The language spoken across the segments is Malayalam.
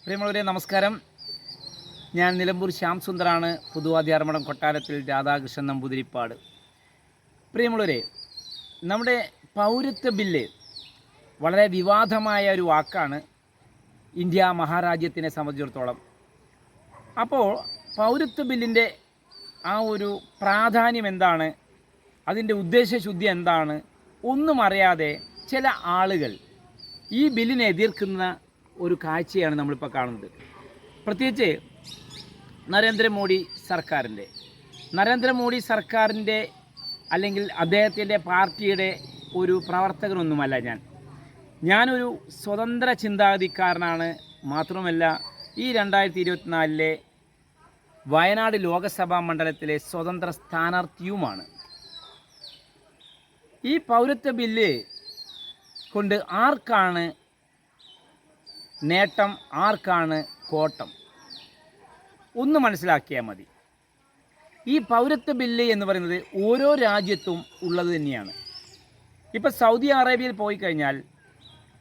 പ്രിയമുള്ളവരെ നമസ്കാരം. ഞാൻ നിലമ്പൂർ ശ്യാം സുന്ദറാണ്, പുതുവാദ്യാർമഠം കൊട്ടാരത്തിൽ രാധാകൃഷ്ണൻ നമ്പൂതിരിപ്പാട്. പ്രിയമുള്ളവരെ, നമ്മുടെ പൗരത്വ ബില്ല് വളരെ വിവാദമായ ഒരു വാക്കാണ് ഇന്ത്യ മഹാരാജ്യത്തിനെ സംബന്ധിച്ചിടത്തോളം. അപ്പോൾ പൗരത്വ ബില്ലിൻ്റെ ആ ഒരു പ്രാധാന്യം എന്താണ്, അതിൻ്റെ ഉദ്ദേശശുദ്ധി എന്താണ്, ഒന്നും അറിയാതെ ചില ആളുകൾ ഈ ബില്ലിനെ എതിർക്കുന്ന ഒരു കാഴ്ചയാണ് നമ്മളിപ്പോൾ കാണുന്നത്. പ്രത്യേകിച്ച് നരേന്ദ്രമോദി സർക്കാരിൻ്റെ അല്ലെങ്കിൽ അദ്ദേഹത്തിൻ്റെ പാർട്ടിയുടെ ഒരു പ്രവർത്തകനൊന്നുമല്ല ഞാനൊരു സ്വതന്ത്ര ചിന്താഗതിക്കാരനാണ്. മാത്രമല്ല, ഈ 2024 വയനാട് ലോകസഭാ മണ്ഡലത്തിലെ സ്വതന്ത്ര സ്ഥാനാർത്ഥിയുമാണ്. ഈ പൗരത്വ ബില്ല് കൊണ്ട് ആർക്കാണ് നേട്ടം, ആർക്കാണ് കോട്ടം, ഒന്ന് മനസ്സിലാക്കിയാൽ മതി. ഈ പൗരത്വ ബില്ല് എന്ന് പറയുന്നത് ഓരോ രാജ്യത്തും ഉള്ളത് തന്നെയാണ്. ഇപ്പോൾ സൗദി അറേബ്യയിൽ പോയി കഴിഞ്ഞാൽ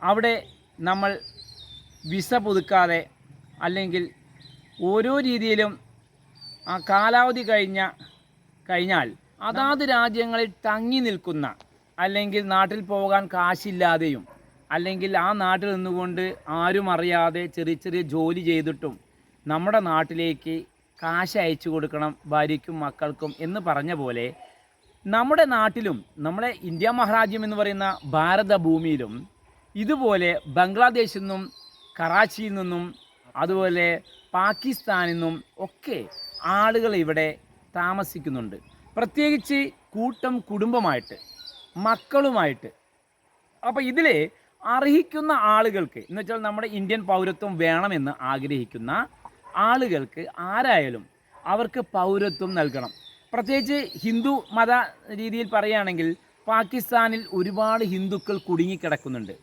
അവിടെ നമ്മൾ വിസ പുതുക്കാതെ അല്ലെങ്കിൽ ഓരോ രീതിയിലും ആ കാലാവധി കഴിഞ്ഞാൽ അതാത് രാജ്യങ്ങളിൽ തങ്ങി നിൽക്കുന്ന, അല്ലെങ്കിൽ നാട്ടിൽ പോകാൻ കാശില്ലാതെയും അല്ലെങ്കിൽ ആ നാട്ടിൽ നിന്നുകൊണ്ട് ആരും അറിയാതെ ചെറിയ ചെറിയ ജോലി ചെയ്തിട്ടും നമ്മുടെ നാട്ടിലേക്ക് കാശ് അയച്ചു കൊടുക്കണം ഭാര്യയ്ക്കും മക്കൾക്കും എന്ന് പറഞ്ഞ പോലെ, നമ്മുടെ നാട്ടിലും നമ്മുടെ ഇന്ത്യ മഹാരാജ്യം എന്ന് പറയുന്ന ഭാരതഭൂമിയിലും ഇതുപോലെ ബംഗ്ലാദേശിൽ നിന്നും കറാച്ചിയിൽ നിന്നും അതുപോലെ പാകിസ്ഥാനിൽ നിന്നും ഒക്കെ ആളുകൾ ഇവിടെ താമസിക്കുന്നുണ്ട്. പ്രത്യേകിച്ച് കൂട്ടം കുടുംബമായിട്ട്, മക്കളുമായിട്ട്. അപ്പോൾ ഇതിൽ അർഹിക്കുന്ന ആളുകൾക്ക്, എന്ന് വെച്ചാൽ നമ്മുടെ ഇന്ത്യൻ പൗരത്വം വേണമെന്ന് ആഗ്രഹിക്കുന്ന ആളുകൾക്ക് ആരായാലും അവർക്ക് പൗരത്വം നൽകണം. പ്രത്യേകിച്ച് ഹിന്ദു മത രീതിയിൽ പറയുകയാണെങ്കിൽ പാകിസ്ഥാനിൽ ഒരുപാട് ഹിന്ദുക്കൾ കുടുങ്ങിക്കിടക്കുന്നുണ്ട്.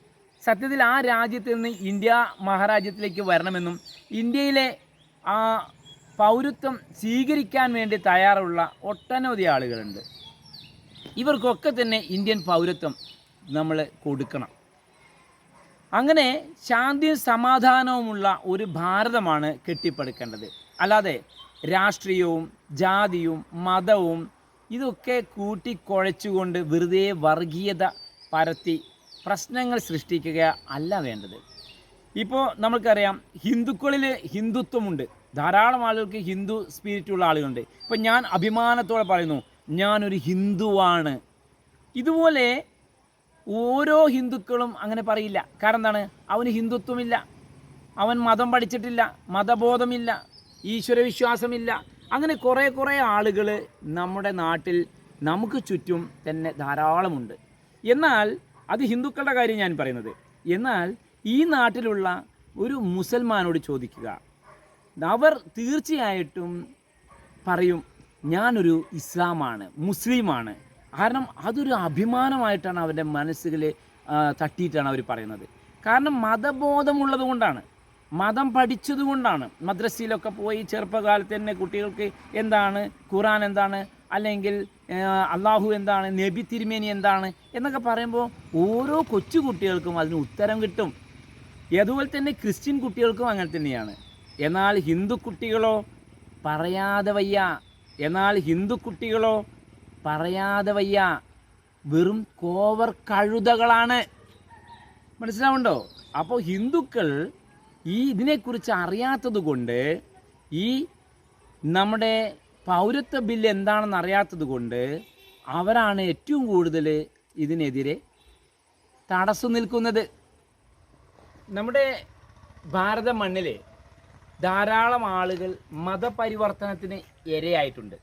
സത്യത്തിൽ ആ രാജ്യത്ത് നിന്ന് ഇന്ത്യ മഹാരാജ്യത്തിലേക്ക് വരണമെന്നും ഇന്ത്യയിലെ ആ പൗരത്വം സ്വീകരിക്കാൻ വേണ്ടി തയ്യാറുള്ള ഒട്ടനവധി ആളുകളുണ്ട്. ഇവർക്കൊക്കെ തന്നെ ഇന്ത്യൻ പൗരത്വം നമ്മൾ കൊടുക്കണം. അങ്ങനെ ശാന്തിയും സമാധാനവുമുള്ള ഒരു ഭാരതമാണ് കെട്ടിപ്പടുക്കേണ്ടത്. അല്ലാതെ രാഷ്ട്രീയവും ജാതിയും മതവും ഇതൊക്കെ കൂട്ടിക്കുഴച്ചുകൊണ്ട് വെറുതെ വർഗീയത പരത്തി പ്രശ്നങ്ങൾ സൃഷ്ടിക്കുക അല്ല വേണ്ടത്. ഇപ്പോൾ നമുക്കറിയാം, ഹിന്ദുക്കളിൽ ഹിന്ദുത്വമുണ്ട്, ധാരാളം ആളുകൾക്ക് ഹിന്ദു സ്പിരിറ്റുള്ള ആളുകളുണ്ട്. ഇപ്പം ഞാൻ അഭിമാനത്തോടെ പറയുന്നു, ഞാനൊരു ഹിന്ദുവാണ്. ഇതുപോലെ ഓരോ ഹിന്ദുക്കളും അങ്ങനെ പറയില്ല. കാരണം എന്താണ്? അവന് ഹിന്ദുത്വമില്ല, അവൻ മതം പഠിച്ചിട്ടില്ല, മതബോധമില്ല, ഈശ്വരവിശ്വാസമില്ല. അങ്ങനെ കുറേ ആളുകൾ നമ്മുടെ നാട്ടിൽ നമുക്ക് ചുറ്റും തന്നെ ധാരാളമുണ്ട്. എന്നാൽ അത് ഹിന്ദുക്കളുടെ കാര്യം ഞാൻ പറയുന്നത്. എന്നാൽ ഈ നാട്ടിലുള്ള ഒരു മുസൽമാനോട് ചോദിക്കുക, അവർ തീർച്ചയായിട്ടും പറയും ഞാനൊരു ഇസ്ലാമാണ്, മുസ്ലിമാണ്. കാരണം അതൊരു അഭിമാനമായിട്ടാണ് അവരുടെ മനസ്സുകൾ തട്ടിയിട്ടാണ് അവർ പറയുന്നത്. കാരണം മതബോധമുള്ളത് കൊണ്ടാണ്, മതം പഠിച്ചതുകൊണ്ടാണ്. മദ്രസയിലൊക്കെ പോയി ചെറുപ്പകാലത്ത് തന്നെ കുട്ടികൾക്ക് എന്താണ് ഖുർആൻ, എന്താണ് അല്ലെങ്കിൽ അള്ളാഹു എന്താണ്, നബി തിരുമേനി എന്താണ് എന്നൊക്കെ പറയുമ്പോൾ ഓരോ കൊച്ചു കുട്ടികൾക്കും അതിന് ഉത്തരം കിട്ടും. അതുപോലെ തന്നെ ക്രിസ്ത്യൻ കുട്ടികൾക്കും അങ്ങനെ തന്നെയാണ്. എന്നാൽ ഹിന്ദു കുട്ടികളോ പറയാതെ വയ്യ, വെറും കോവർ കഴുതകളാണ്. മനസ്സിലാവുണ്ടോ? അപ്പോൾ ഹിന്ദുക്കൾ ഇതിനെക്കുറിച്ച് അറിയാത്തത് കൊണ്ട്, ഈ നമ്മുടെ പൗരത്വ ബില്ല് എന്താണെന്ന് അറിയാത്തത് കൊണ്ട് അവരാണ് ഏറ്റവും കൂടുതൽ ഇതിനെതിരെ തടസ്സം നിൽക്കുന്നത്. നമ്മുടെ ഭാരത മണ്ണിൽ ധാരാളം ആളുകൾ മതപരിവർത്തനത്തിന് ഇരയായിട്ടുണ്ട്.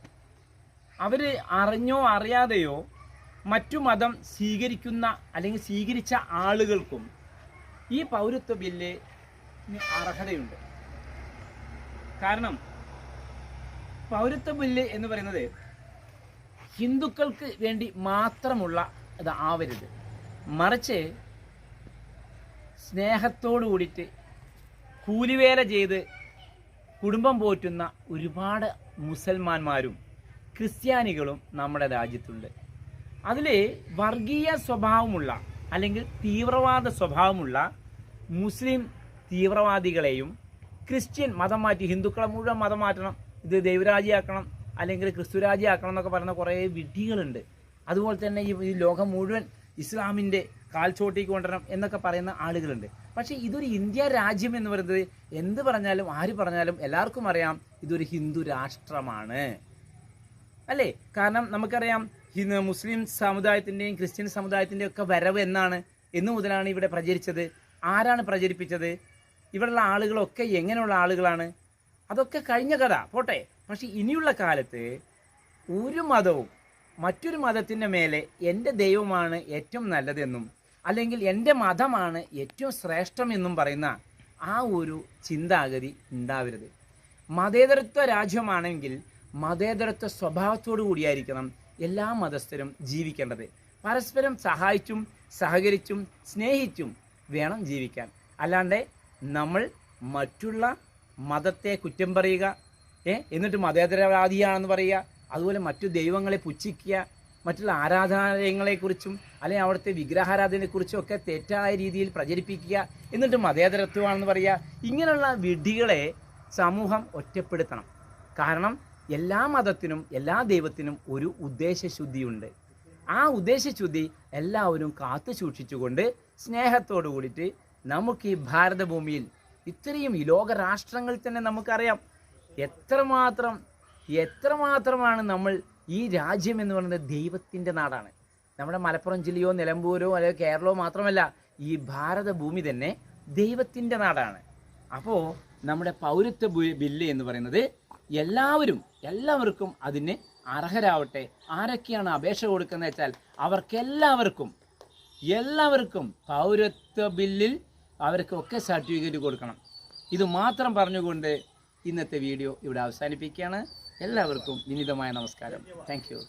അവർ അറിഞ്ഞോ അറിയാതെയോ മറ്റു മതം സ്വീകരിക്കുന്ന അല്ലെങ്കിൽ സ്വീകരിച്ച ആളുകൾക്കും ഈ പൗരത്വ ബില്ലിന് അർഹതയുണ്ട്. കാരണം പൗരത്വ ബില്ല് എന്ന് പറയുന്നത് ഹിന്ദുക്കൾക്ക് വേണ്ടി മാത്രമുള്ള ഇതാവരുത്, മറിച്ച് സ്നേഹത്തോടു കൂടിയിട്ട് കൂലിവേല ചെയ്ത് കുടുംബം പോറ്റുന്ന ഒരുപാട് മുസൽമാന്മാരും ക്രിസ്ത്യാനികളും നമ്മുടെ രാജ്യത്തുണ്ട്. അതിൽ വർഗീയ സ്വഭാവമുള്ള അല്ലെങ്കിൽ തീവ്രവാദ സ്വഭാവമുള്ള മുസ്ലിം തീവ്രവാദികളെയും ക്രിസ്ത്യൻ മതം മാറ്റി ഹിന്ദുക്കളെ മുഴുവൻ മതം മാറ്റണം, ഇത് ദൈവരാജ്യമാക്കണം അല്ലെങ്കിൽ ക്രിസ്തു രാജ്യമാക്കണം എന്നൊക്കെ പറയുന്ന കുറേ വിഡ്ഢികളുണ്ട്. അതുപോലെ തന്നെ ഈ ലോകം മുഴുവൻ ഇസ്ലാമിൻ്റെ കാൽച്ചോട്ടിക്ക് കൊണ്ടുവരണം എന്നൊക്കെ പറയുന്ന ആളുകളുണ്ട്. പക്ഷേ ഇതൊരു ഇന്ത്യ രാജ്യം എന്ന് പറയുന്നത് എന്ത് പറഞ്ഞാലും ആര് പറഞ്ഞാലും എല്ലാവർക്കും അറിയാം ഇതൊരു ഹിന്ദു രാഷ്ട്രമാണ് അല്ലേ. കാരണം നമുക്കറിയാം മുസ്ലിം സമുദായത്തിൻ്റെയും ക്രിസ്ത്യൻ സമുദായത്തിൻ്റെയും ഒക്കെ വരവ് എന്നു മുതലാണ് ഇവിടെ പ്രചരിച്ചത്. ആരാണ് പ്രചരിപ്പിച്ചത്? ഇവിടെയുള്ള ആളുകളൊക്കെ എങ്ങനെയുള്ള ആളുകളാണ്? അതൊക്കെ കഴിഞ്ഞ കഥ പോട്ടെ. പക്ഷെ ഇനിയുള്ള കാലത്ത് ഒരു മതവും മറ്റൊരു മതത്തിൻ്റെ മേലെ എൻ്റെ ദൈവമാണ് ഏറ്റവും നല്ലതെന്നും അല്ലെങ്കിൽ എൻ്റെ മതമാണ് ഏറ്റവും ശ്രേഷ്ഠമെന്നും പറയുന്ന ആ ഒരു ചിന്താഗതി ഉണ്ടാവരുത്. മതേതരത്വ രാജ്യമാണെങ്കിൽ മതേതരത്വ സ്വഭാവത്തോടു കൂടിയായിരിക്കണം എല്ലാ മതസ്ഥരും ജീവിക്കേണ്ടത്. പരസ്പരം സഹായിച്ചും സഹകരിച്ചും സ്നേഹിച്ചും വേണം ജീവിക്കാൻ. അല്ലാണ്ട് നമ്മൾ മറ്റുള്ള മതത്തെ കുറ്റം പറയുക, എന്നിട്ട് മതേതരവാദിയാണെന്ന് പറയുക, അതുപോലെ മറ്റു ദൈവങ്ങളെ പുച്ഛിക്കുക, മറ്റുള്ള ആരാധനാലയങ്ങളെക്കുറിച്ചും അല്ലെങ്കിൽ അവിടുത്തെ വിഗ്രഹാരാധനയെക്കുറിച്ചും ഒക്കെ തെറ്റായ രീതിയിൽ പ്രചരിപ്പിക്കുക, എന്നിട്ട് മതേതരത്വമാണെന്ന് പറയുക. ഇങ്ങനെയുള്ള വിഡ്ഢികളെ സമൂഹം ഒറ്റപ്പെടുത്തണം. കാരണം എല്ലാ മതത്തിനും എല്ലാ ദൈവത്തിനും ഒരു ഉദ്ദേശശുദ്ധിയുണ്ട്. ആ ഉദ്ദേശശുദ്ധി എല്ലാവരും കാത്തു സൂക്ഷിച്ചുകൊണ്ട് സ്നേഹത്തോടു കൂടിയിട്ട് നമുക്ക് ഈ ഭാരതഭൂമിയിൽ ഇത്രയും ഈ ലോക രാഷ്ട്രങ്ങളിൽ തന്നെ നമുക്കറിയാം എത്രമാത്രമാണ് നമ്മൾ ഈ രാജ്യം എന്ന് പറയുന്നത് ദൈവത്തിൻ്റെ നാടാണ്. നമ്മുടെ മലപ്പുറം ജില്ലയോ നിലമ്പൂരോ അല്ലെങ്കിൽ കേരളമോ മാത്രമല്ല, ഈ ഭാരതഭൂമി തന്നെ ദൈവത്തിൻ്റെ നാടാണ്. അപ്പോൾ നമ്മുടെ പൗരത്വ ബില്ല് എന്ന് പറയുന്നത് എല്ലാവർക്കും അതിന് അർഹരാവട്ടെ. ആരൊക്കെയാണ് അപേക്ഷ കൊടുക്കുന്നത് വെച്ചാൽ അവർക്കെല്ലാവർക്കും പൗരത്വ ബില്ലിൽ അവർക്കൊക്കെ സർട്ടിഫിക്കറ്റ് കൊടുക്കണം. ഇത് മാത്രം പറഞ്ഞുകൊണ്ട് ഇന്നത്തെ വീഡിയോ ഇവിടെ അവസാനിപ്പിക്കുകയാണ്. എല്ലാവർക്കും വിനീതമായ നമസ്കാരം. Thank you.